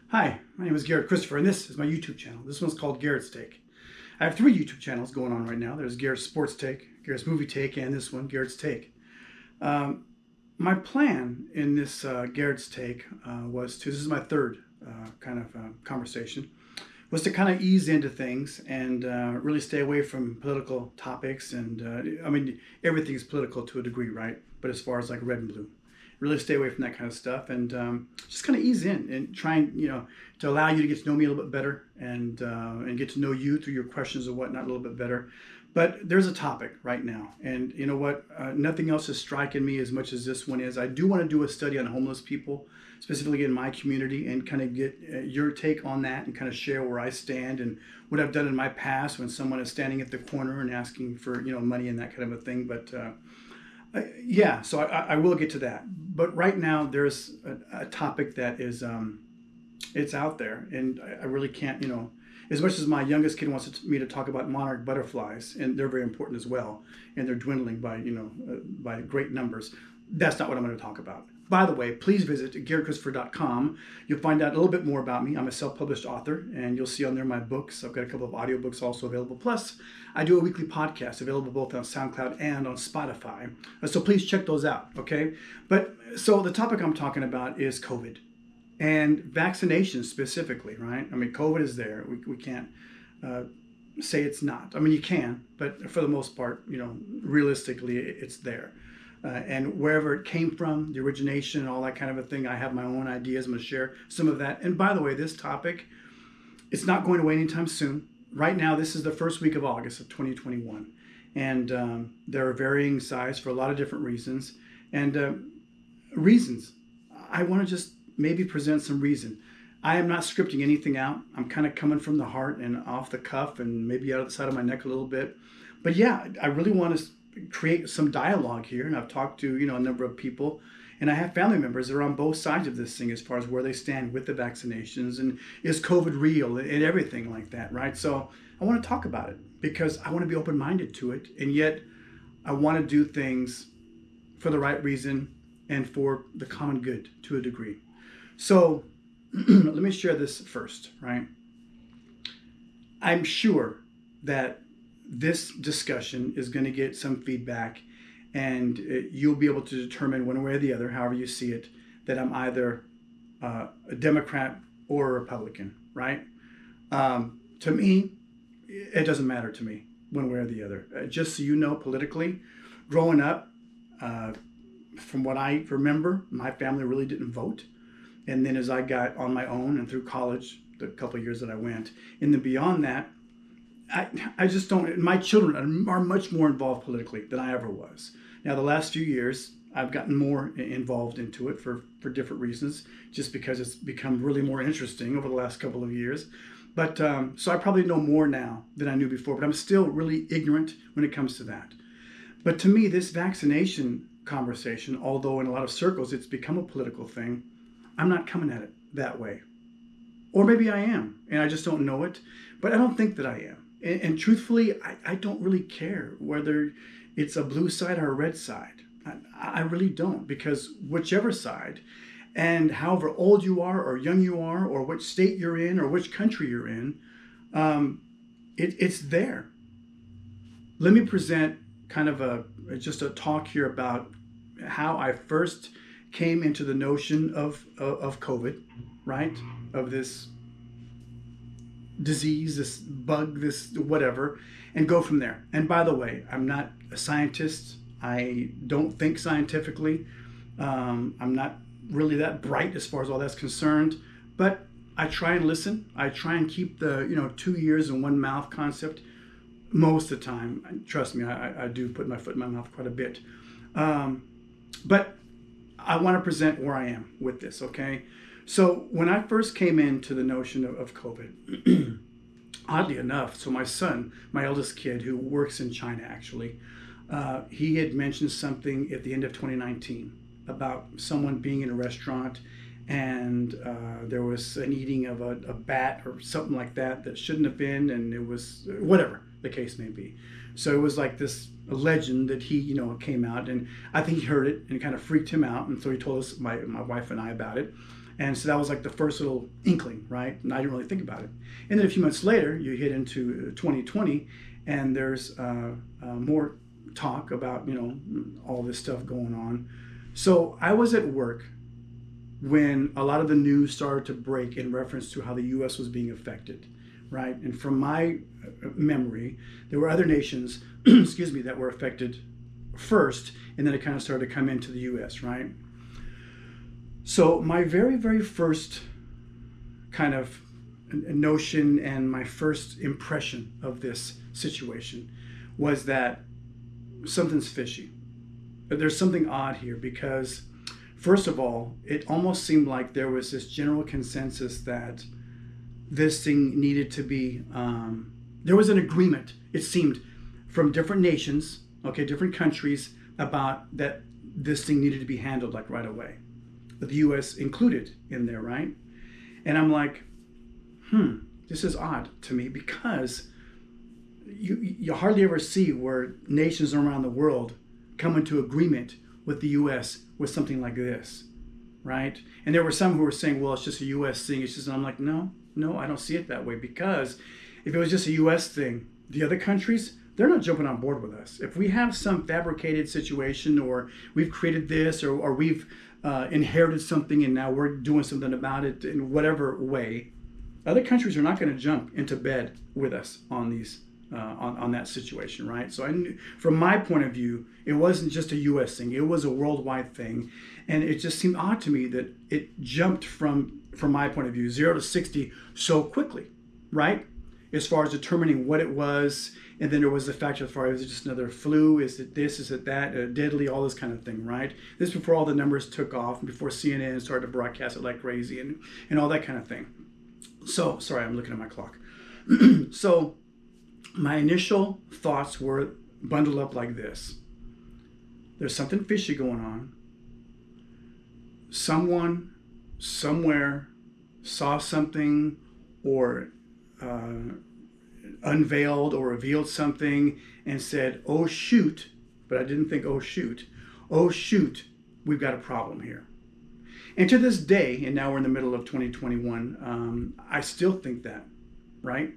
Hi, my name is Garrett Christopher, and this is my YouTube channel. This one's called Garrett's Take. I have three YouTube channels going on right now. There's Garrett's Sports Take, Garrett's Movie Take, and this one, Garrett's Take. Um, my plan in this Garrett's Take this is my third conversation, was to kind of ease into things and really stay away from political topics. And everything is political to a degree, right? But as far as like red and blue, really stay away from that kind of stuff and just kind of ease in and trying, to allow you to get to know me a little bit better and get to know you through your questions and whatnot a little bit better. But there's a topic right now, and you know what? Nothing else is striking me as much as this one is. I do want to do a study on homeless people, specifically in my community, and kind of get your take on that and kind of share where I stand and what I've done in my past when someone is standing at the corner and asking for money and that kind of a thing. But yeah, so I will get to that. But right now, there's a topic that is it's out there, and I really can't, as much as my youngest kid wants me to talk about monarch butterflies, and they're very important as well, and they're dwindling by, by great numbers. That's not what I'm going to talk about. By the way, please visit GaretChristopher.com. You'll find out a little bit more about me. I'm a self-published author, and you'll see on there my books. I've got a couple of audiobooks also available. Plus, I do a weekly podcast available both on Soundcloud and on Spotify. So please check those out, okay? But so the topic I'm talking about is COVID and vaccination specifically, right? I mean, COVID is there. We can't say it's not. I mean, you can, but for the most part, realistically, it's there. And wherever it came from, the origination and all that kind of a thing, I have my own ideas. I'm going to share some of that. And by the way, this topic, it's not going away anytime soon. Right now, this is the first week of August of 2021. And there are varying sizes for a lot of different reasons. And reasons, I want to just maybe present some reason. I am not scripting anything out. I'm kind of coming from the heart and off the cuff and maybe out of the side of my neck a little bit. But yeah, I really want to create some dialogue here. And I've talked to, a number of people, and I have family members that are on both sides of this thing as far as where they stand with the vaccinations and is COVID real and everything like that, right? So I want to talk about it because I want to be open-minded to it. And yet I want to do things for the right reason and for the common good to a degree. So let me share this first, right? I'm sure that this discussion is going to get some feedback, and you'll be able to determine one way or the other, however you see it, that I'm either a Democrat or a Republican, right? To me, it doesn't matter to me one way or the other. Just so you know, politically, growing up, from what I remember, my family really didn't vote. And then as I got on my own and through college, the couple of years that I went, and then beyond that, I just don't, my children are much more involved politically than I ever was. Now, the last few years, I've gotten more involved into it for different reasons, just because it's become really more interesting over the last couple of years. But so I probably know more now than I knew before, but I'm still really ignorant when it comes to that. But to me, this vaccination conversation, although in a lot of circles it's become a political thing, I'm not coming at it that way. Or maybe I am, and I just don't know it, but I don't think that I am. And truthfully, I don't really care whether it's a blue side or a red side. I really don't, because whichever side, and however old you are or young you are, or which state you're in or which country you're in, it's there. Let me present kind of just a talk here about how I first came into the notion of COVID, right? Of this disease, this bug, this whatever, and go from there. And by the way, I'm not a scientist. I don't think scientifically. I'm not really that bright as far as all that's concerned, but I try and listen. I try and keep the 2 ears and one mouth concept most of the time. Trust me, I do put my foot in my mouth quite a bit. But I want to present where I am with this, okay? So when I first came into the notion of COVID, oddly enough, so my son, my eldest kid, who works in China actually, he had mentioned something at the end of 2019 about someone being in a restaurant and there was an eating of a bat or something like that shouldn't have been, and it was whatever the case may be. So it was like this legend that he, came out, and I think he heard it and it kind of freaked him out, and so he told us, my wife and I, about it. And so that was like the first little inkling, right? And I didn't really think about it. And then a few months later, you hit into 2020, and there's more talk about, all this stuff going on. So I was at work when a lot of the news started to break in reference to how the U.S. was being affected, right? And from my memory, there were other nations, excuse me, that were affected first, and then it kind of started to come into the U.S., right? So my very, very first kind of notion and my first impression of this situation was that something's fishy. But there's something odd here because, first of all, it almost seemed like there was this general consensus that this thing needed to be, there was an agreement, it seemed, from different nations, different countries, about that this thing needed to be handled like right away. But the U.S. included in there, right? And I'm like, this is odd to me because you hardly ever see where nations around the world come into agreement with the U.S. with something like this, right? And there were some who were saying, well, it's just a U.S. thing. It's just, and I'm like, no, I don't see it that way, because if it was just a U.S. thing, the other countries, they're not jumping on board with us. If we have some fabricated situation, or we've created this, or we've inherited something and now we're doing something about it in whatever way, other countries are not going to jump into bed with us on these on that situation, right? So I knew, from my point of view, it wasn't just a U.S. thing; it was a worldwide thing, and it just seemed odd to me that it jumped from my point of view, 0 to 60 so quickly, right? As far as determining what it was, and then there was the fact as far as, is it just another flu? Is it this? Is it that? Deadly? All this kind of thing, right? This before all the numbers took off, and before CNN started to broadcast it like crazy, and all that kind of thing. So, sorry, I'm looking at my clock. So, my initial thoughts were bundled up like this. There's something fishy going on. Someone, somewhere, saw something, or unveiled or revealed something and said, oh shoot, but I didn't think, oh shoot, we've got a problem here. And to this day, and now we're in the middle of 2021, I still think that, right?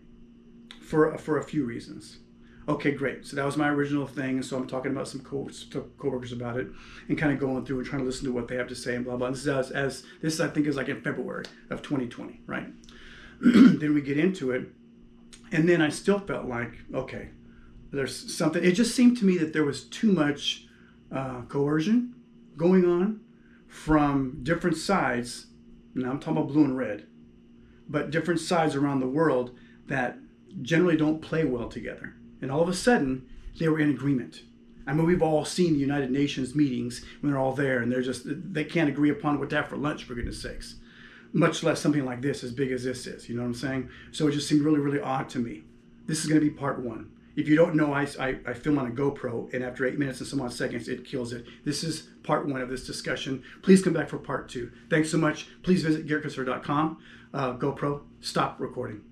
For a few reasons. Okay, great. So that was my original thing. So I'm talking about some coworkers about it, and kind of going through and trying to listen to what they have to say and blah, blah. And this I think is like in February of 2020, right? Then we get into it. And then I still felt like, okay, there's something. It just seemed to me that there was too much coercion going on from different sides. Now I'm talking about blue and red, but different sides around the world that generally don't play well together. And all of a sudden, they were in agreement. I mean, we've all seen the United Nations meetings when they're all there, and they can't agree upon what to have for lunch, for goodness sakes. Much less something like this, as big as this is, you know what I'm saying? So it just seemed really, really odd to me. This is going to be part 1. If you don't know, I film on a GoPro, and after 8 minutes and some odd seconds, it kills it. This is part 1 of this discussion. Please come back for part 2. Thanks so much. Please visit GaretChristopher.com. GoPro, stop recording.